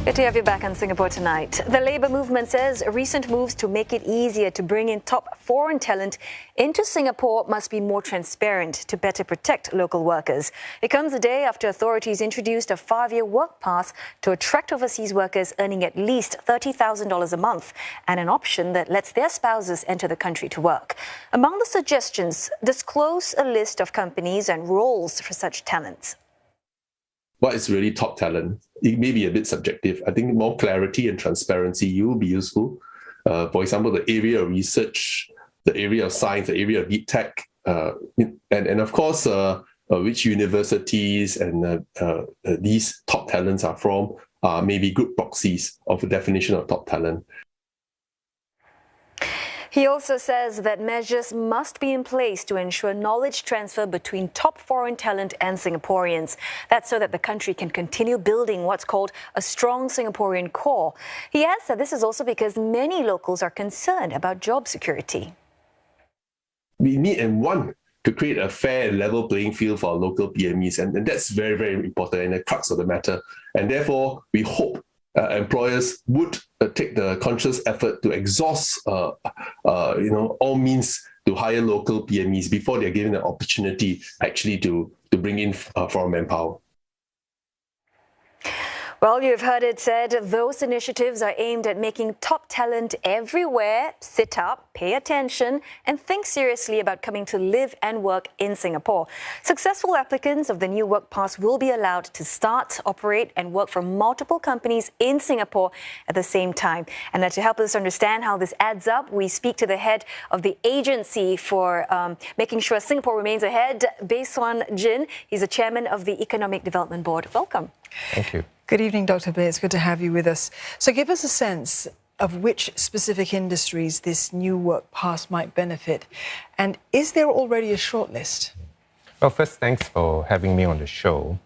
Good to have you back on Singapore Tonight. The Labour movement says recent moves to make it easier to bring in top foreign talent into Singapore must be more transparent to better protect local workers. It comes a day after authorities introduced a 5-year work pass to attract overseas workers earning at least $30,000 a month and an option that lets their spouses enter the country to work. Among the suggestions, disclose a list of companies and roles for such talent. What is really top talent? It may be a bit subjective. I think more clarity and transparency will be useful. For example, the area of research, the area of science, the area of deep tech, and of course, which universities and these top talents are from may be good proxies of the definition of top talent. He also says that measures must be in place to ensure knowledge transfer between top foreign talent and Singaporeans. That's so that the country can continue building what's called a strong Singaporean core. He adds that this is also because many locals are concerned about job security. We need and want to create a fair and level playing field for our local PMEs, and that's very, very important and the crux of the matter. And therefore, we hope employers would take the conscious effort to exhaust all means to hire local PMEs before they're given the opportunity actually to bring in foreign manpower. Well, you've heard it said, those initiatives are aimed at making top talent everywhere sit up, pay attention, and think seriously about coming to live and work in Singapore. Successful applicants of the new work pass will be allowed to start, operate, and work for multiple companies in Singapore at the same time. And to help us understand how this adds up, we speak to the head of the agency for making sure Singapore remains ahead, Bae Suan Jin. He's the chairman of the Economic Development Board. Welcome. Thank you. Good evening, Dr. Bae. It's good to have you with us. So give us a sense of which specific industries this new work pass might benefit. And is there already a shortlist? Well, first, thanks for having me on the show.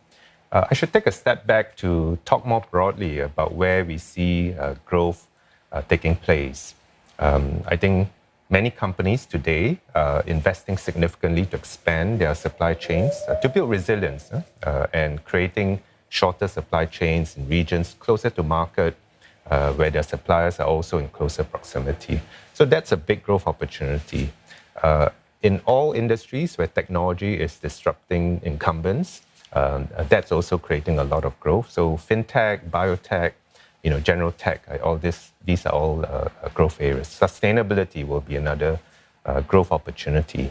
I should take a step back to talk more broadly about where we see growth taking place. I think many companies today are investing significantly to expand their supply chains, to build resilience and creating shorter supply chains in regions closer to market, where their suppliers are also in closer proximity. So that's a big growth opportunity. In all industries where technology is disrupting incumbents, that's also creating a lot of growth. So fintech, biotech, general tech, these are all growth areas. Sustainability will be another growth opportunity.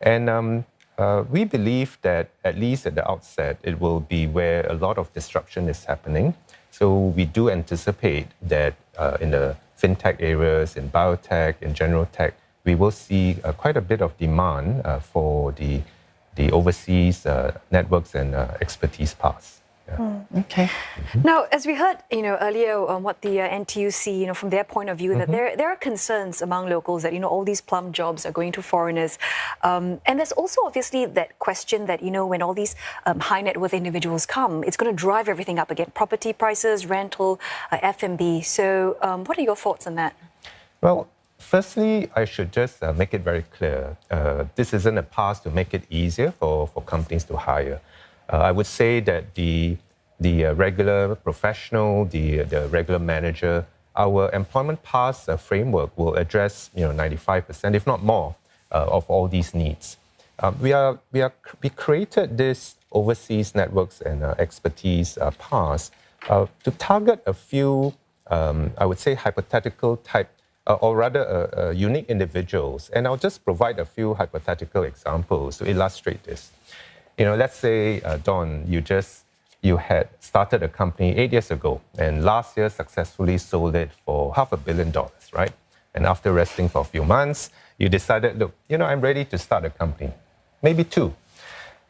And we believe that, at least at the outset, it will be where a lot of disruption is happening. So we do anticipate that in the fintech areas, in biotech, in general tech, we will see quite a bit of demand for the overseas networks and expertise paths. Yeah. Okay. Now, as we heard, earlier on what the NTUC, from their point of view, that there are concerns among locals that, all these plum jobs are going to foreigners. And there's also obviously that question that, when all these high net worth individuals come, it's going to drive everything up again. Property prices, rental, F&B. So what are your thoughts on that? Well, firstly, I should just make it very clear. This isn't a pass to make it easier for companies to hire. I would say that the regular professional, the regular manager, our employment pass framework will address 95%, if not more, of all these needs. We created this overseas networks and expertise pass to target a few, I would say, hypothetical type, or rather unique individuals. And I'll just provide a few hypothetical examples to illustrate this. Let's say, Don, you had started a company 8 years ago, and last year successfully sold it for $500 million, right? And after resting for a few months, you decided, look, I'm ready to start a company, maybe 2.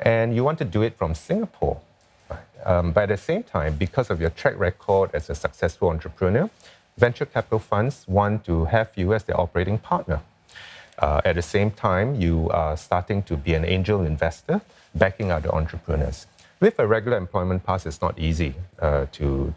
And you want to do it from Singapore. Right? But at the same time, because of your track record as a successful entrepreneur, venture capital funds want to have you as their operating partner. At the same time, you are starting to be an angel investor, backing other entrepreneurs. With a regular employment pass, it's not easy to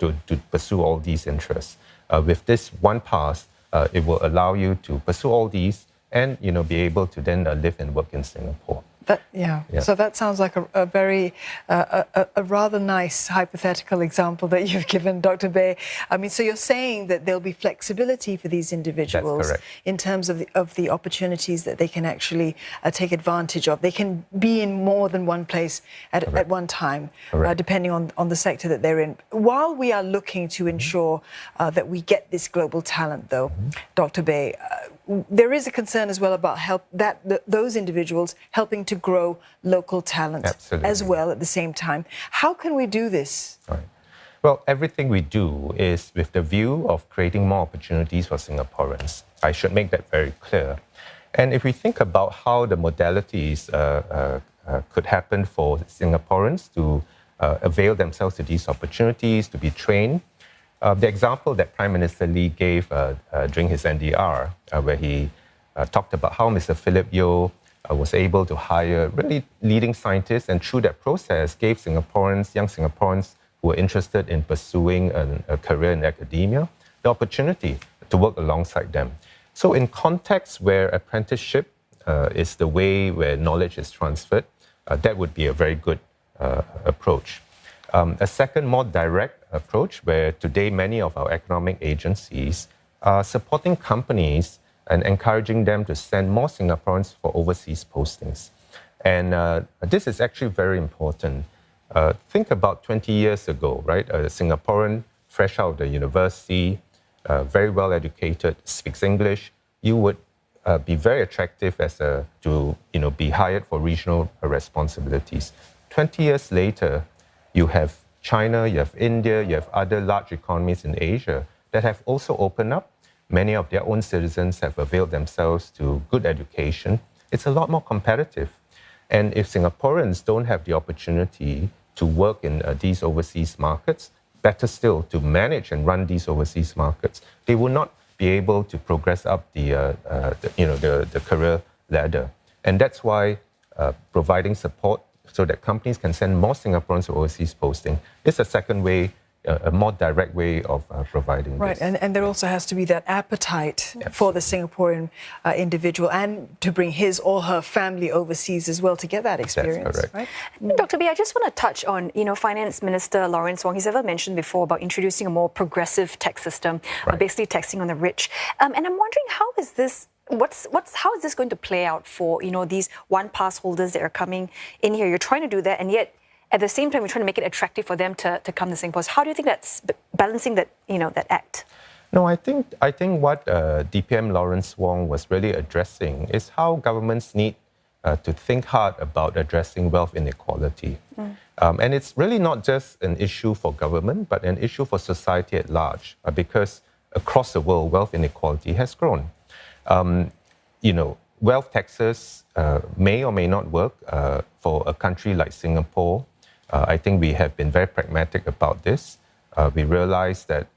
pursue all these interests. With this one pass, it will allow you to pursue all these and be able to then live and work in Singapore. So that sounds like a very a rather nice hypothetical example that you've given, Dr. Bey. I mean, so you're saying that there'll be flexibility for these individuals in terms of the opportunities that they can actually take advantage of. They can be in more than one place at one time, depending on the sector that they're in. While we are looking to ensure that we get this global talent, though, Dr. Bey, there is a concern as well about those individuals helping to grow local talent as well at the same time. How can we do this? Right. Well, everything we do is with the view of creating more opportunities for Singaporeans. I should make that very clear. And if we think about how the modalities could happen for Singaporeans to avail themselves to these opportunities, to be trained, the example that Prime Minister Lee gave during his NDR, where he talked about how Mr. Philip Yeo was able to hire really leading scientists, and through that process gave Singaporeans, young Singaporeans who were interested in pursuing a career in academia, the opportunity to work alongside them. So in contexts where apprenticeship is the way where knowledge is transferred, that would be a very good approach. A second, more direct approach, where today many of our economic agencies are supporting companies and encouraging them to send more Singaporeans for overseas postings. And this is actually very important. Think about 20 years ago, right? A Singaporean fresh out of the university, very well educated, speaks English. You would be very attractive to be hired for regional responsibilities. 20 years later, you have China, you have India, you have other large economies in Asia that have also opened up. Many of their own citizens have availed themselves to good education. It's a lot more competitive. And if Singaporeans don't have the opportunity to work in these overseas markets, better still, to manage and run these overseas markets, they will not be able to progress up the career ladder. And that's why providing support so that companies can send more Singaporeans to overseas posting is a second way, a more direct way of providing this. Right, and there also has to be that appetite for the Singaporean individual and to bring his or her family overseas as well to get that experience. That's correct. Right? Dr. Bey, I just want to touch on, Finance Minister Lawrence Wong. He's ever mentioned before about introducing a more progressive tax system, basically taxing on the rich. And I'm wondering, how is this going to play out for these one pass holders that are coming in here? You're trying to do that, and yet at the same time we're trying to make it attractive for them to come to Singapore. So how do you think that's balancing that that act? No, I think what DPM Lawrence Wong was really addressing is how governments need to think hard about addressing wealth inequality. And it's really not just an issue for government, but an issue for society at large, because across the world, wealth inequality has grown. Wealth taxes may or may not work for a country like Singapore. I think we have been very pragmatic about this. We realize that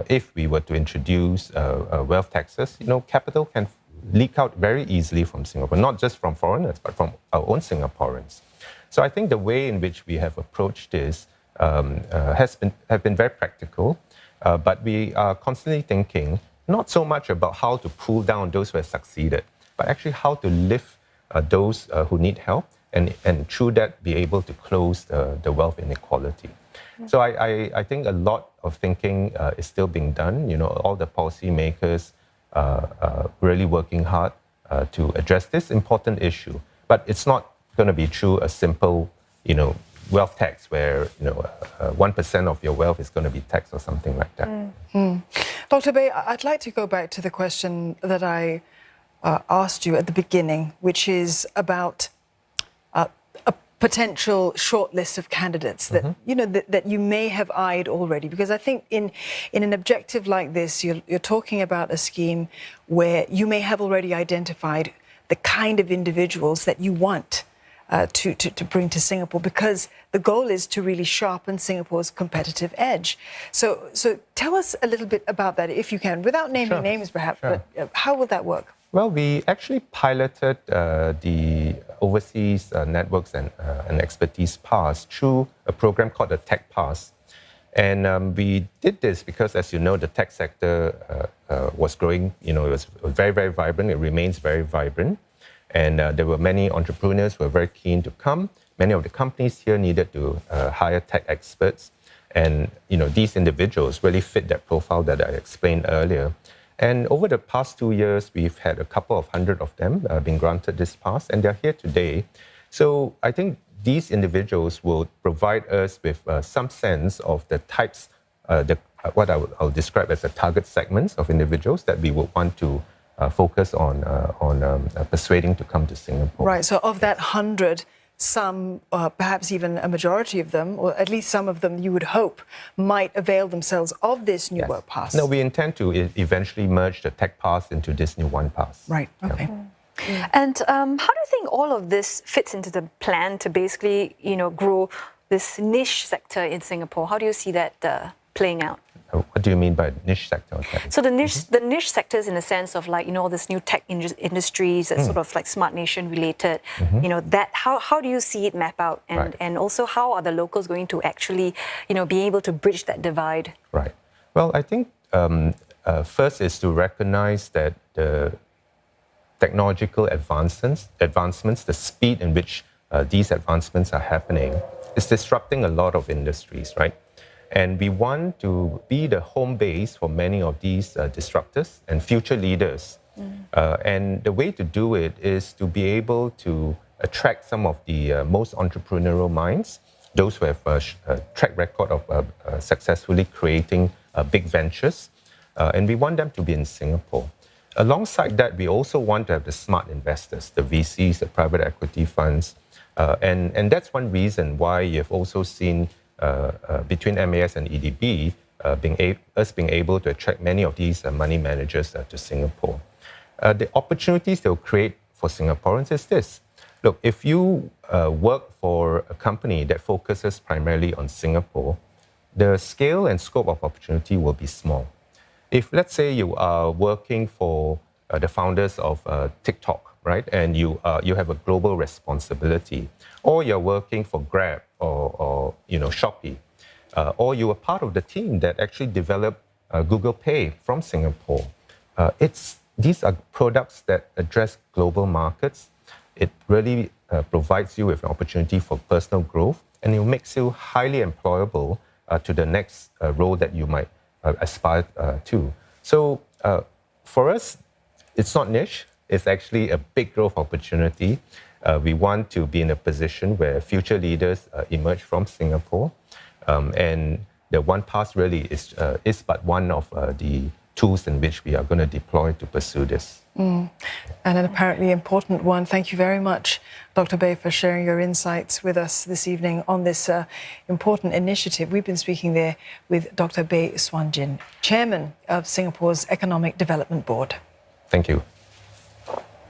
if we were to introduce wealth taxes, capital can leak out very easily from Singapore, not just from foreigners, but from our own Singaporeans. So I think the way in which we have approached this have been very practical, but we are constantly thinking not so much about how to pull down those who have succeeded, but actually how to lift those who need help and through that be able to close the wealth inequality. So I think a lot of thinking is still being done. All the policymakers really working hard to address this important issue. But it's not going to be through a simple, wealth tax where 1% of your wealth is going to be taxed or something like that. Dr. Bey, I'd like to go back to the question that I asked you at the beginning, which is about a potential short list of candidates that that you may have eyed already. Because I think in an objective like this, you're talking about a scheme where you may have already identified the kind of individuals that you want to bring to Singapore, because the goal is to really sharpen Singapore's competitive edge. So tell us a little bit about that, if you can, without naming names perhaps, but how will that work? Well, we actually piloted the Overseas Networks and Expertise Pass through a program called the Tech Pass. And we did this because, as you know, the tech sector was growing, it was very, very vibrant. It remains very vibrant. And there were many entrepreneurs who were very keen to come. Many of the companies here needed to hire tech experts. And these individuals really fit that profile that I explained earlier. And over the past 2 years, we've had a couple of hundred of them being granted this pass, and they're here today. So I think these individuals will provide us with some sense of the types, what I'll describe as the target segments of individuals that we would want to focus on persuading to come to Singapore. Right, so of that 100, some, perhaps even a majority of them, or at least some of them you would hope, might avail themselves of this new work pass. No, we intend to eventually merge the tech pass into this new one pass. Right, okay. Yeah. And how do you think all of this fits into the plan to basically, grow this niche sector in Singapore? How do you see that playing out? What do you mean by niche sector? So the niche sectors, in the sense of all this new tech industries that's sort of like Smart Nation related, that how do you see it map out, and also how are the locals going to actually be able to bridge that divide? Right. Well, I think first is to recognize that the technological advancements, the speed in which these advancements are happening, is disrupting a lot of industries, right? And we want to be the home base for many of these disruptors and future leaders. And the way to do it is to be able to attract some of the most entrepreneurial minds, those who have a track record of successfully creating big ventures. And we want them to be in Singapore. Alongside that, we also want to have the smart investors, the VCs, the private equity funds. And that's one reason why you've also seen between MAS and EDB, being able to attract many of these money managers to Singapore. The opportunities they'll create for Singaporeans is this. Look, if you work for a company that focuses primarily on Singapore, the scale and scope of opportunity will be small. If, let's say, you are working for the founders of TikTok, right, and you have a global responsibility, or you're working for Grab or Shopee, or you are part of the team that actually developed Google Pay from Singapore. These are products that address global markets. It really provides you with an opportunity for personal growth, and it makes you highly employable to the next role that you might aspire to. So for us, it's not niche. It's actually a big growth opportunity. We want to be in a position where future leaders emerge from Singapore. And the One Pass really is but one of the tools in which we are going to deploy to pursue this. And an apparently important one. Thank you very much, Dr. Bey, for sharing your insights with us this evening on this important initiative. We've been speaking there with Dr. Bey Swan Jin, Chairman of Singapore's Economic Development Board. Thank you.